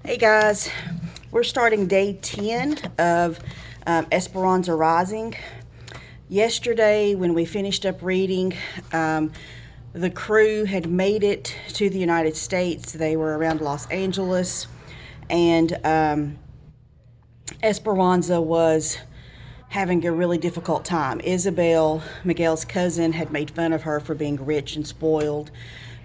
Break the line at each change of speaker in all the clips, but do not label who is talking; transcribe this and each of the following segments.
Hey guys, we're starting day 10 of Esperanza Rising. Yesterday, when we finished up reading, the crew had made it to the United States. They were around Los Angeles, and Esperanza was having a really difficult time. Isabel, Miguel's cousin, had made fun of her for being rich and spoiled.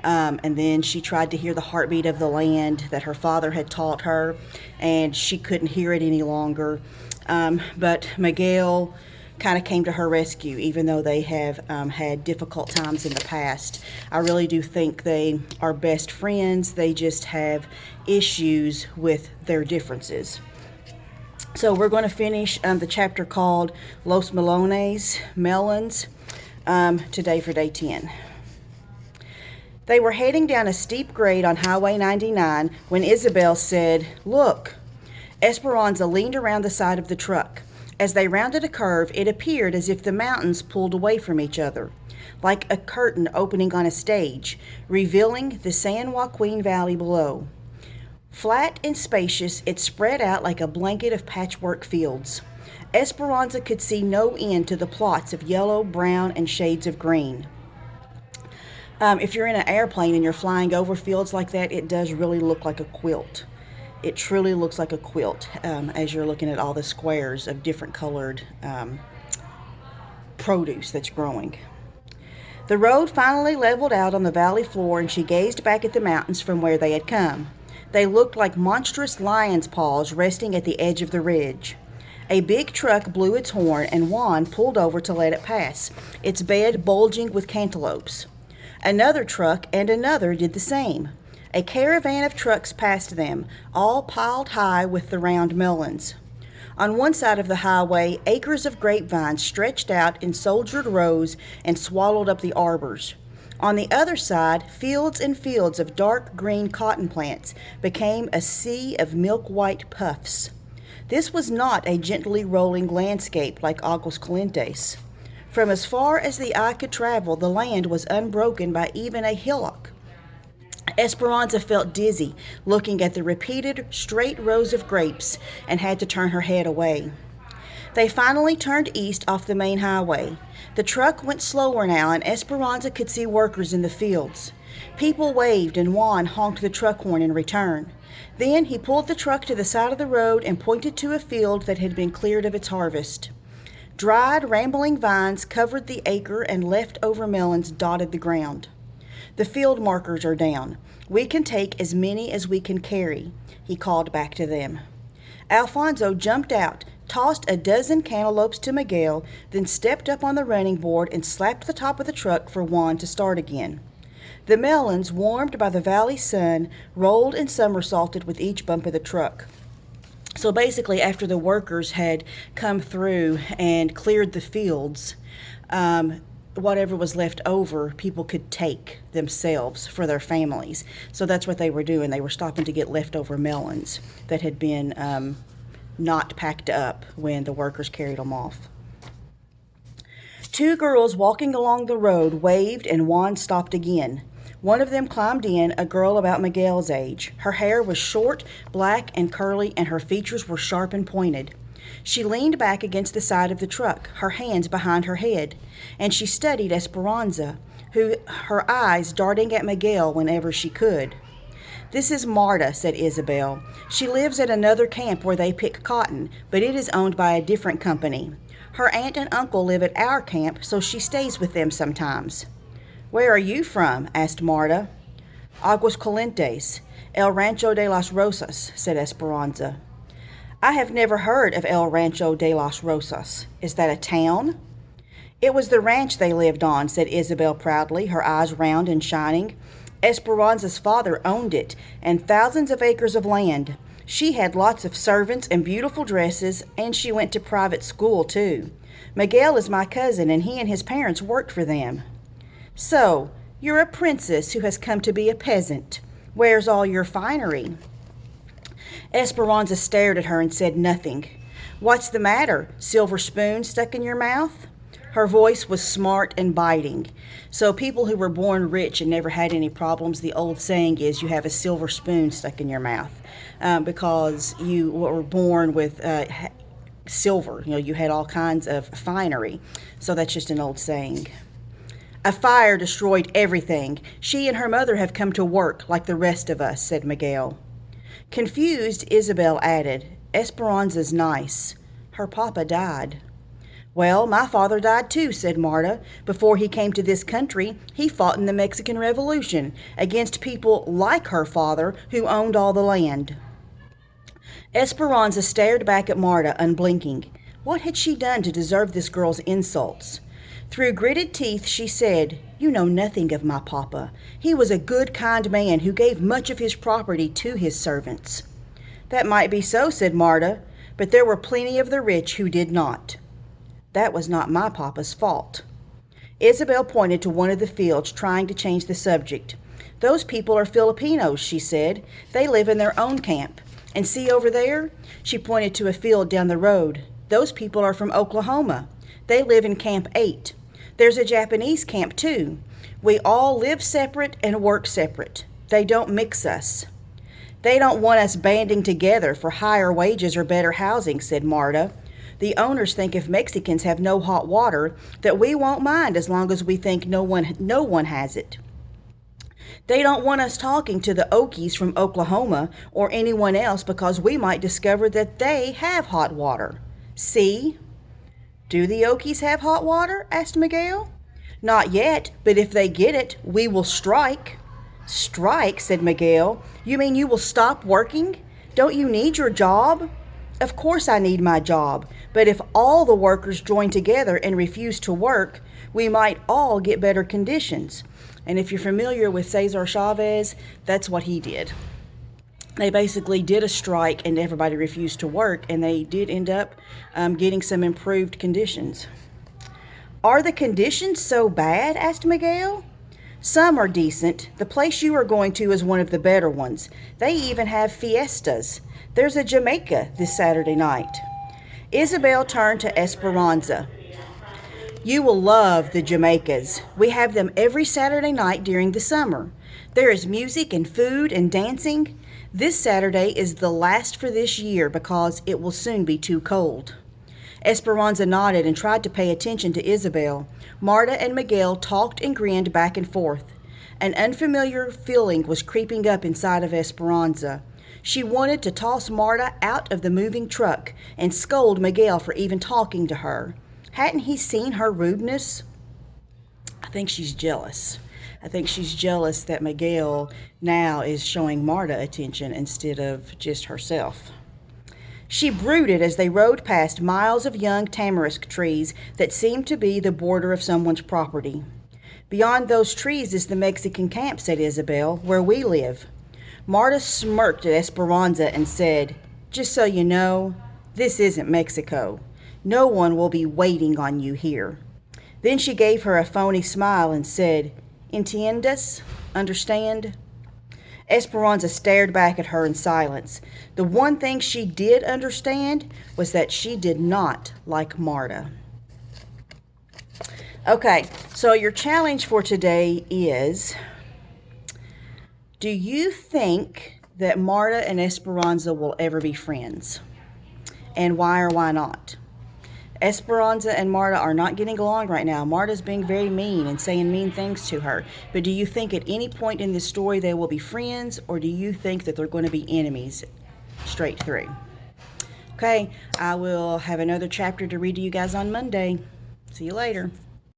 And then she tried to hear the heartbeat of the land that her father had taught her, and she couldn't hear it any longer. But Miguel kind of came to her rescue, even though they have had difficult times in the past. I really do think they are best friends. They just have issues with their differences. So we're going to finish the chapter called Los Melones, Melons, today for day 10. They were heading down a steep grade on Highway 99 when Isabel said, "Look." Esperanza leaned around the side of the truck. As they rounded a curve, it appeared as if the mountains pulled away from each other, like a curtain opening on a stage, revealing the San Joaquin Valley below. Flat and spacious, it spread out like a blanket of patchwork fields. Esperanza could see no end to the plots of yellow, brown, and shades of green. If you're in an airplane and you're flying over fields like that, it does really look like a quilt. It truly looks like a quilt as you're looking at all the squares of different colored produce that's growing. The road finally leveled out on the valley floor, and she gazed back at the mountains from where they had come. They looked like monstrous lion's paws resting at the edge of the ridge. A big truck blew its horn, and Juan pulled over to let it pass, its bed bulging with cantaloupes. Another truck and another did the same. A caravan of trucks passed them, all piled high with the round melons. On one side of the highway, acres of grapevines stretched out in soldiered rows and swallowed up the arbors. On the other side, fields and fields of dark green cotton plants became a sea of milk-white puffs. This was not a gently rolling landscape like Aguascalientes. From as far as the eye could travel, the land was unbroken by even a hillock. Esperanza felt dizzy looking at the repeated straight rows of grapes and had to turn her head away. They finally turned east off the main highway. The truck went slower now, and Esperanza could see workers in the fields. People waved, and Juan honked the truck horn in return. Then he pulled the truck to the side of the road and pointed to a field that had been cleared of its harvest. Dried, rambling vines covered the acre, and leftover melons dotted the ground. "The field markers are down. We can take as many as we can carry," he called back to them. Alfonso jumped out, tossed a dozen cantaloupes to Miguel, then stepped up on the running board and slapped the top of the truck for Juan to start again. The melons, warmed by the valley sun, rolled and somersaulted with each bump of the truck. So basically, after the workers had come through and cleared the fields, whatever was left over, people could take themselves for their families. So that's what they were doing. They were stopping to get leftover melons that had been not packed up when the workers carried them off. Two girls walking along the road waved, and Juan stopped again. One of them climbed in, a girl about Miguel's age. Her hair was short, black, and curly, and her features were sharp and pointed. She leaned back against the side of the truck, her hands behind her head, and she studied Esperanza, her eyes darting at Miguel whenever she could. "This is Marta," said Isabel. "She lives at another camp where they pick cotton, but it is owned by a different company. Her aunt and uncle live at our camp, so she stays with them sometimes." "Where are you from?" asked Marta. "Aguascalientes, El Rancho de las Rosas," said Esperanza. "I have never heard of El Rancho de las Rosas. Is that a town?" "It was the ranch they lived on," said Isabel proudly, her eyes round and shining. "Esperanza's father owned it, and thousands of acres of land. She had lots of servants and beautiful dresses, and she went to private school, too. Miguel is my cousin, and he and his parents worked for them." "So, you're a princess who has come to be a peasant. Where's all your finery?" Esperanza stared at her and said nothing. "What's the matter? Silver spoon stuck in your mouth?" Her voice was smart and biting. So people who were born rich and never had any problems, the old saying is you have a silver spoon stuck in your mouth because you were born with silver. You know, you had all kinds of finery. So that's just an old saying. A fire destroyed everything. She and her mother have come to work like the rest of us, said Miguel. Confused, Isabel added, Esperanza's nice. Her papa died. Well, my father died too, said Marta. Before he came to this country, he fought in the Mexican Revolution against people like her father who owned all the land. Esperanza stared back at Marta, unblinking. What had she done to deserve this girl's insults? Through gritted teeth, she said, You know nothing of my papa. He was a good, kind man who gave much of his property to his servants. That might be so, said Marta, but there were plenty of the rich who did not. That was not my papa's fault. Isabel pointed to one of the fields, trying to change the subject. Those people are Filipinos, she said. They live in their own camp. And see over there? She pointed to a field down the road. Those people are from Oklahoma. They live in Camp 8. There's a Japanese camp too. We all live separate and work separate. They don't mix us. They don't want us banding together for higher wages or better housing, said Marta. The owners think if Mexicans have no hot water, that we won't mind as long as we think no one has it. They don't want us talking to the Okies from Oklahoma or anyone else because we might discover that they have hot water. See? Do the Okies have hot water? Asked Miguel. Not yet, but if they get it, we will strike. Strike, said Miguel. You mean you will stop working? Don't you need your job? Of course I need my job, but if all the workers join together and refuse to work, we might all get better conditions. And if you're familiar with Cesar Chavez, that's what he did. They basically did a strike and everybody refused to work, and they did end up getting some improved conditions. Are the conditions so bad? Asked Miguel. Some are decent. The place you are going to is one of the better ones. They even have fiestas. There's a Jamaica this Saturday night. Isabel turned to Esperanza. You will love the Jamaicas. We have them every Saturday night during the summer. There is music and food and dancing. This Saturday is the last for this year because it will soon be too cold. Esperanza nodded and tried to pay attention to Isabel. Marta and Miguel talked and grinned back and forth. An unfamiliar feeling was creeping up inside of Esperanza. She wanted to toss Marta out of the moving truck and scold Miguel for even talking to her. Hadn't he seen her rudeness? I think she's jealous. I think she's jealous that Miguel now is showing Marta attention instead of just herself. She brooded as they rode past miles of young tamarisk trees that seemed to be the border of someone's property. Beyond those trees is the Mexican camp, said Isabel, where we live. Marta smirked at Esperanza and said, Just so you know, this isn't Mexico. No one will be waiting on you here. Then she gave her a phony smile and said, Entiendes? Understand? Esperanza stared back at her in silence. The one thing she did understand was that she did not like Marta. Okay, so your challenge for today is, do you think that Marta and Esperanza will ever be friends? And why or why not? Esperanza and Marta are not getting along right now. Marta's being very mean and saying mean things to her. But do you think at any point in this story they will be friends, or do you think that they're going to be enemies straight through? Okay, I will have another chapter to read to you guys on Monday. See you later.